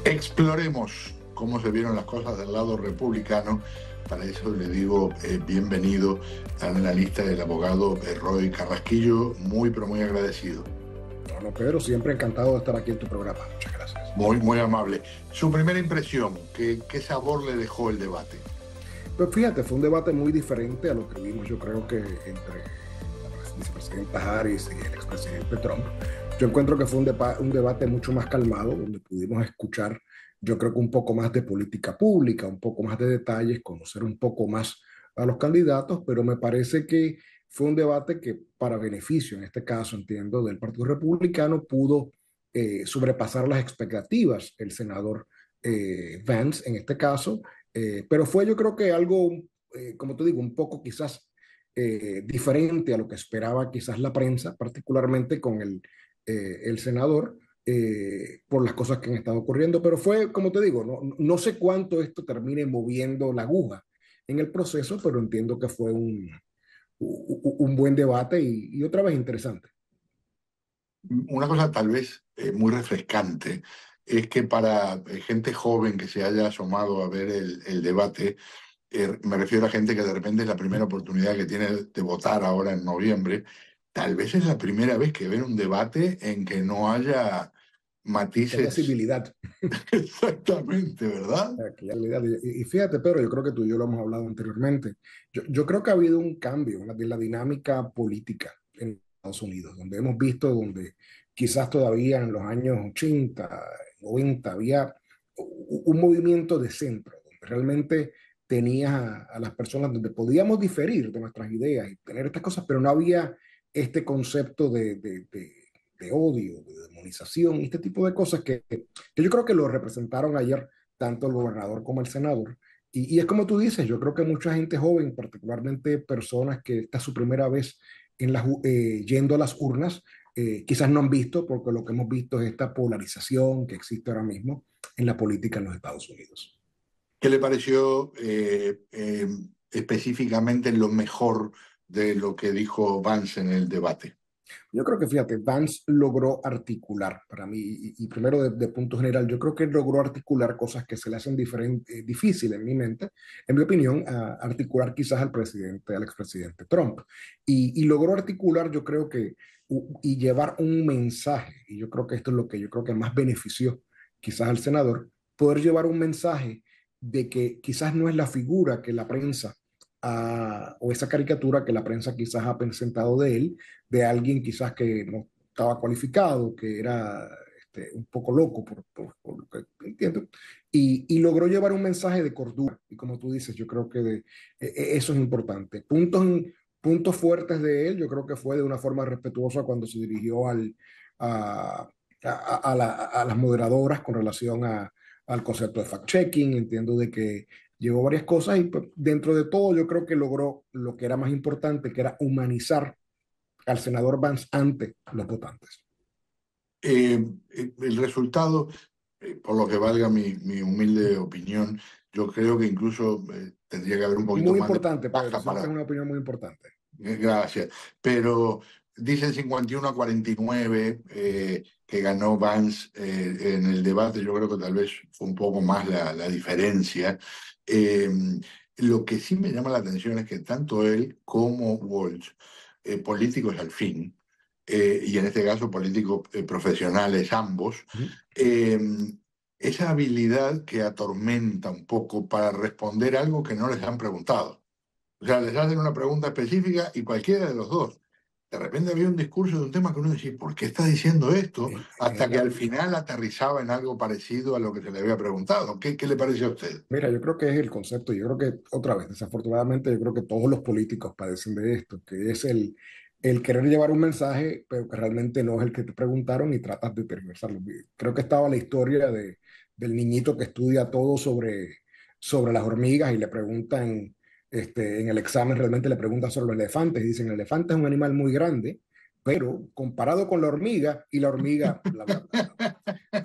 Exploremos cómo se vieron las cosas del lado republicano. Para eso le digo bienvenido al analista, el abogado Roy Carrasquillo, muy pero muy agradecido. Bueno, Pedro, siempre encantado de estar aquí en tu programa. Muchas gracias. Muy amable. Su primera impresión, ¿qué sabor le dejó el debate? Pues fíjate, fue un debate muy diferente a lo que vimos, yo creo que entre la vicepresidenta Harris y el expresidente Trump. Yo encuentro que fue un debate mucho más calmado, donde pudimos escuchar, yo creo que un poco más de política pública, un poco más de detalles, conocer un poco más a los candidatos, pero me parece que fue un debate que para beneficio, en este caso, entiendo, del Partido Republicano, pudo sobrepasar las expectativas el senador Vance, en este caso, pero fue yo creo que algo, como te digo, un poco quizás diferente a lo que esperaba quizás la prensa, particularmente con el senador, por las cosas que han estado ocurriendo, pero fue, como te digo, no sé cuánto esto termine moviendo la aguja en el proceso, pero entiendo que fue un buen debate y otra vez interesante. Una cosa tal vez muy refrescante es que para gente joven que se haya asomado a ver el debate, me refiero a gente que de repente es la primera oportunidad que tiene de votar ahora en noviembre. Tal vez es la primera vez que ven un debate en que no haya Que haya matices. civilidad. Exactamente, ¿verdad? Que haya civilidad. Y fíjate, pero yo creo que tú y yo lo hemos hablado anteriormente. Yo creo que ha habido un cambio en la dinámica política en Estados Unidos, donde hemos visto donde quizás todavía en los años 80, 90 había un movimiento de centro, donde realmente tenías a las personas donde podíamos diferir de nuestras ideas y tener estas cosas, pero no había este concepto de odio, de demonización, y este tipo de cosas que yo creo que lo representaron ayer tanto el gobernador como el senador. Y es como tú dices, yo creo que mucha gente joven, particularmente personas que esta es su primera vez yendo a las urnas, quizás no han visto, porque lo que hemos visto es esta polarización que existe ahora mismo en la política en los Estados Unidos. ¿Qué le pareció específicamente lo mejor de lo que dijo Vance en el debate? Yo creo que, fíjate, Vance logró articular, para mí, y primero de punto general, yo creo que logró articular cosas que se le hacen difíciles en mi mente, en mi opinión, a articular quizás al expresidente Trump. Y logró articular, yo creo que, y llevar un mensaje, y yo creo que esto es lo que yo creo que más benefició quizás al senador, poder llevar un mensaje de que quizás no es la figura que la prensa o esa caricatura que la prensa quizás ha presentado de él, de alguien quizás que no estaba cualificado, que era un poco loco, por lo que entiendo, y logró llevar un mensaje de cordura. Y como tú dices, yo creo que eso es importante. Puntos fuertes de él, yo creo que fue de una forma respetuosa cuando se dirigió a, a las moderadoras con relación al concepto de fact-checking. Entiendo de que llevó varias cosas y pues, dentro de todo yo creo que logró lo que era más importante, que era humanizar al senador Vance ante los votantes. El resultado, por lo que valga mi humilde opinión, yo creo que incluso tendría que haber un poquito Muy más de importante, Pedro, baja siempre para. es una opinión muy importante. Gracias. Pero dicen 51-49 que ganó Vance en el debate. Yo creo que tal vez fue un poco más la diferencia. Eh, lo que sí me llama la atención es que tanto él como Walsh, políticos al fin, y en este caso políticos profesionales ambos, Uh -huh. eh, esa habilidad que atormenta un poco para responder algo que no les han preguntado. O sea, les hacen una pregunta específica y cualquiera de los dos. De repente había un discurso de un tema que uno decía, ¿por qué está diciendo esto? Hasta que al final aterrizaba en algo parecido a lo que se le había preguntado. ¿Qué le parece a usted? Mira, yo creo que es el concepto, yo creo que otra vez, desafortunadamente, yo creo que todos los políticos padecen de esto, que es el querer llevar un mensaje, pero que realmente no es el que te preguntaron y tratas de tergiversarlo. Creo que estaba la historia del niñito que estudia todo sobre las hormigas y le preguntan, en el examen realmente le preguntan sobre los elefantes y dicen, el elefante es un animal muy grande, pero comparado con la hormiga y la hormiga, bla, bla, bla, bla.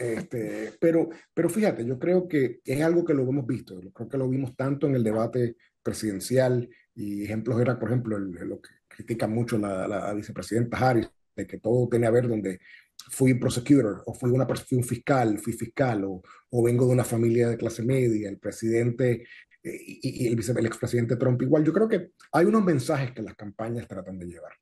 Pero fíjate, yo creo que es algo que lo hemos visto, creo que lo vimos tanto en el debate presidencial y ejemplos era, por ejemplo, lo que critica mucho la vicepresidenta Harris, de que todo tiene a ver donde fui prosecutor, o fui un fiscal, fui fiscal, o vengo de una familia de clase media, el presidente y el expresidente Trump igual. Yo creo que hay unos mensajes que las campañas tratan de llevar.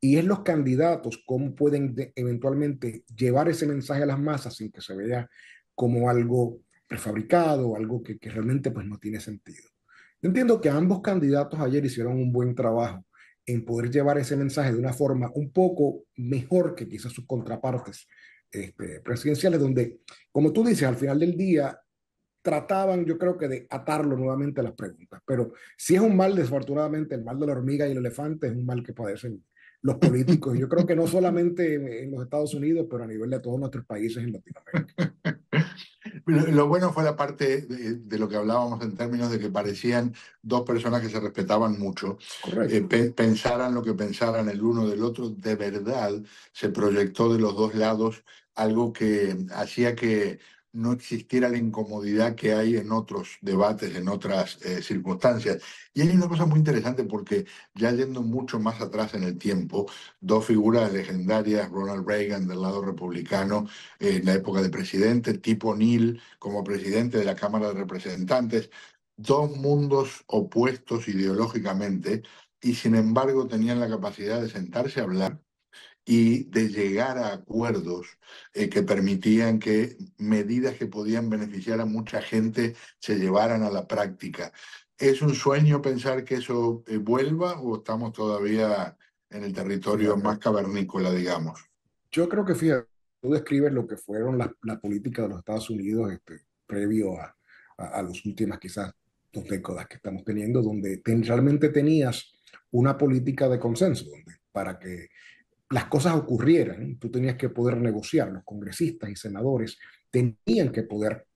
Y es los candidatos cómo pueden eventualmente llevar ese mensaje a las masas sin que se vea como algo prefabricado, algo que realmente pues no tiene sentido. Yo entiendo que ambos candidatos ayer hicieron un buen trabajo en poder llevar ese mensaje de una forma un poco mejor que quizás sus contrapartes presidenciales, donde, como tú dices, al final del día trataban, yo creo que de atarlo nuevamente a las preguntas. Pero si es un mal, desafortunadamente, el mal de la hormiga y el elefante es un mal que padecen los políticos. Yo creo que no solamente en los Estados Unidos, pero a nivel de todos nuestros países en Latinoamérica. Lo bueno fue la parte de lo que hablábamos en términos de que parecían dos personas que se respetaban mucho, Correcto. pensaran lo que pensaran el uno del otro, de verdad se proyectó de los dos lados algo que hacía que no existiera la incomodidad que hay en otros debates, en otras circunstancias. Y hay una cosa muy interesante porque ya yendo mucho más atrás en el tiempo, dos figuras legendarias, Ronald Reagan del lado republicano, en la época de presidente, tipo O'Neill como presidente de la Cámara de Representantes, dos mundos opuestos ideológicamente y sin embargo tenían la capacidad de sentarse a hablar y de llegar a acuerdos que permitían que medidas que podían beneficiar a mucha gente se llevaran a la práctica. ¿Es un sueño pensar que eso vuelva o estamos todavía en el territorio más Fíjate, cavernícola, digamos? yo creo que fíjate, tú describes lo que fueron la política de los Estados Unidos previo a las últimas quizás 2 décadas que estamos teniendo, donde realmente tenías una política de consenso, donde para que las cosas ocurrieran, tú tenías que poder negociar, los congresistas y senadores tenían que poder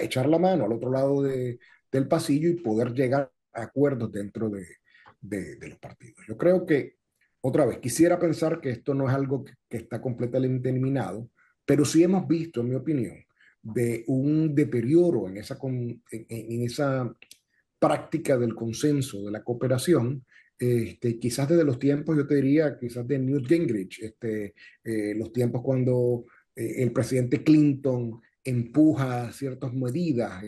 echar la mano al otro lado del pasillo y poder llegar a acuerdos dentro de los partidos. Yo creo que, otra vez, quisiera pensar que esto no es algo que está completamente eliminado, pero sí hemos visto, en mi opinión, de un deterioro en esa práctica del consenso, de la cooperación, quizás desde los tiempos, yo te diría, quizás de Newt Gingrich, los tiempos cuando el presidente Clinton empuja ciertas medidas,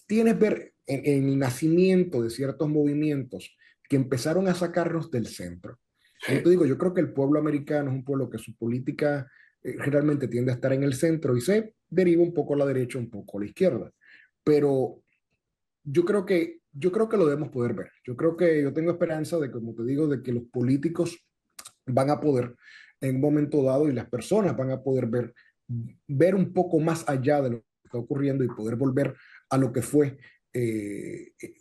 tienes ver en el nacimiento de ciertos movimientos que empezaron a sacarnos del centro. Como te Sí. digo, yo creo que el pueblo americano es un pueblo que su política generalmente tiende a estar en el centro y se deriva un poco a la derecha, un poco a la izquierda. Pero yo creo que lo debemos poder ver. Yo tengo esperanza de, como te digo, de que los políticos van a poder en un momento dado y las personas van a poder ver un poco más allá de lo que está ocurriendo y poder volver a lo que fue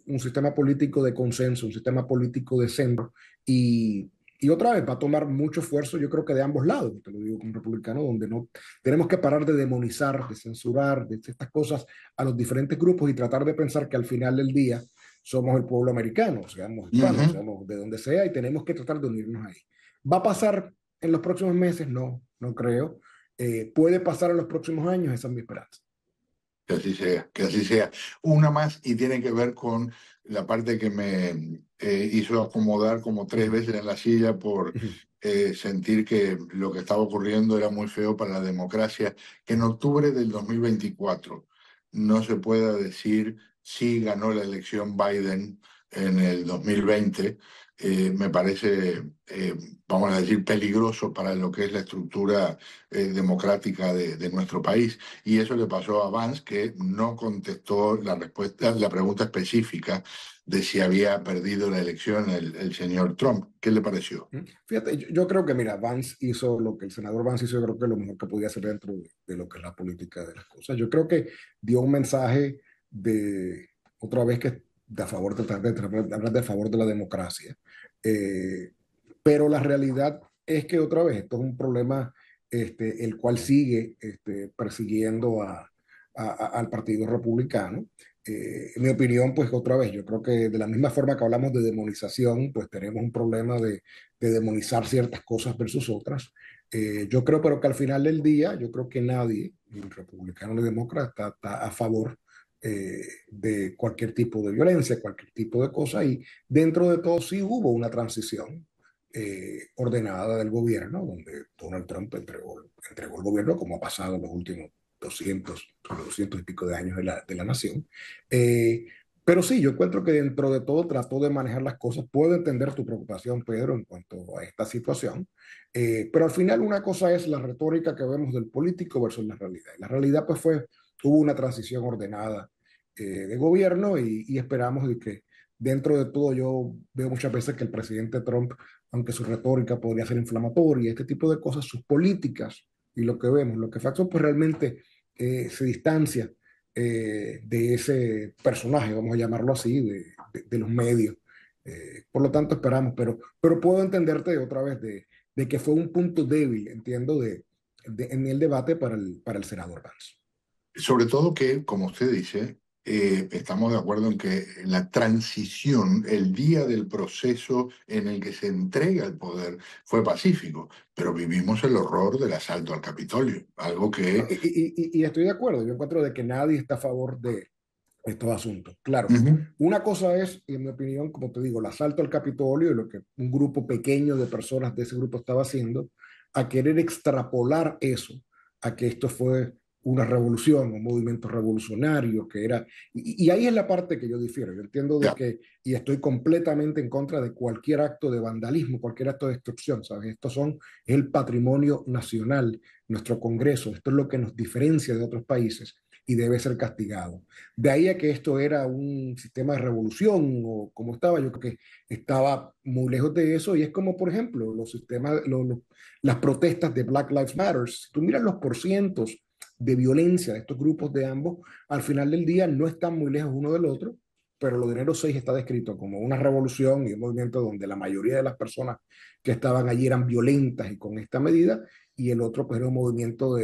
un sistema político de consenso, un sistema político de centro y otra vez va a tomar mucho esfuerzo, yo creo que de ambos lados, te lo digo como republicano, donde no tenemos que parar de demonizar, de censurar, de estas cosas a los diferentes grupos y tratar de pensar que al final del día somos el pueblo americano, seamos hispanos, Ujú. seamos de donde sea y tenemos que tratar de unirnos ahí. ¿Va a pasar en los próximos meses? No, no creo. ¿Puede pasar en los próximos años? Esa es mi esperanza. Que así sea, que así sea. Una más y tiene que ver con la parte que me hizo acomodar como tres Ujú, veces en la silla por ujú, sentir que lo que estaba ocurriendo era muy feo para la democracia, que en ujú. octubre del 2024 no se pueda decir si ganó la elección Biden en el 2020. Me parece, vamos a decir, peligroso para lo que es la estructura democrática de nuestro país. Y eso le pasó a Vance, que no contestó la respuesta, la pregunta específica de si había perdido la elección el señor Trump. ¿Qué le pareció? Fíjate, yo creo que, mira, Vance hizo lo que el senador Vance hizo, yo creo que lo mejor que podía hacer dentro de lo que es la política de las cosas. Yo creo que dio un mensaje de, otra vez, que de a favor de hablar de favor de la democracia. Eh, pero la realidad es que, otra vez, esto es un problema el cual sigue persiguiendo al Partido Republicano. En mi opinión, pues otra vez, yo creo que de la misma forma que hablamos de demonización, pues tenemos un problema de demonizar ciertas cosas versus otras. Yo creo, pero que al final del día, yo creo que nadie, ni republicano ni demócrata, está a favor de cualquier tipo de violencia, cualquier tipo de cosa, y dentro de todo sí hubo una transición. ordenada del gobierno, donde Donald Trump entregó el gobierno, como ha pasado en los últimos 200 y pico de años de la nación. Eh, pero sí, yo encuentro que dentro de todo trató de manejar las cosas. Puedo entender tu preocupación, Pedro, en cuanto a esta situación, pero al final una cosa es la retórica que vemos del político versus la realidad. La realidad pues hubo una transición ordenada de gobierno y esperamos de que dentro de todo yo veo muchas veces que el presidente Trump, aunque su retórica podría ser inflamatoria, este tipo de cosas, sus políticas y lo que vemos, lo que Faxon pues realmente se distancia de ese personaje, vamos a llamarlo así, de los medios. Por lo tanto, esperamos, pero puedo entenderte otra vez de que fue un punto débil, entiendo, en el debate para el senador Vance. Sobre todo que, como usted dice, estamos de acuerdo en que la transición, el día del proceso en el que se entrega el poder, fue pacífico, pero vivimos el horror del asalto al Capitolio, algo No, que... y estoy de acuerdo, yo encuentro de que nadie está a favor de estos asuntos. Claro, Ujú. una cosa es, en mi opinión, como te digo, el asalto al Capitolio y lo que un grupo pequeño de personas de ese grupo estaba haciendo, a querer extrapolar eso, a que esto fue una revolución, un movimiento revolucionario, que era... Y ahí es la parte que yo difiero. Yo entiendo de Ya. que, y estoy completamente en contra de cualquier acto de vandalismo, cualquier acto de destrucción, ¿sabes? Estos son el patrimonio nacional, nuestro Congreso, esto es lo que nos diferencia de otros países y debe ser castigado. De ahí a que esto era un sistema de revolución o como estaba, yo creo que estaba muy lejos de eso y es como, por ejemplo, los sistemas, las protestas de Black Lives Matter. Si tú miras los porcientos de violencia de estos grupos de ambos, al final del día no están muy lejos uno del otro, pero lo de enero 6 está descrito como una revolución y un movimiento donde la mayoría de las personas que estaban allí eran violentas y con esta medida, y el otro pues era un movimiento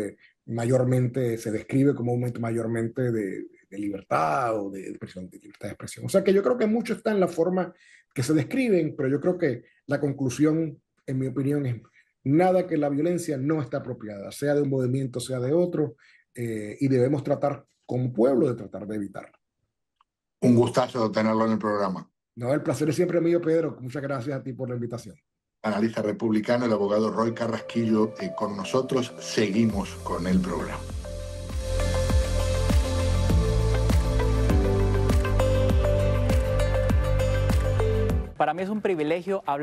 mayormente, se describe como un momento mayormente de libertad o de expresión, de libertad de expresión. O sea que yo creo que mucho está en la forma que se describen, pero yo creo que la conclusión, en mi opinión, es nada, que la violencia no está apropiada, sea de un movimiento, sea de otro, y debemos tratar como pueblo de tratar de evitarlo. Un gustazo tenerlo en el programa. No, el placer es siempre mío, Pedro. Muchas gracias a ti por la invitación. Analista republicano, el abogado Roy Carrasquillo, con nosotros. Seguimos con el programa. Para mí es un privilegio hablar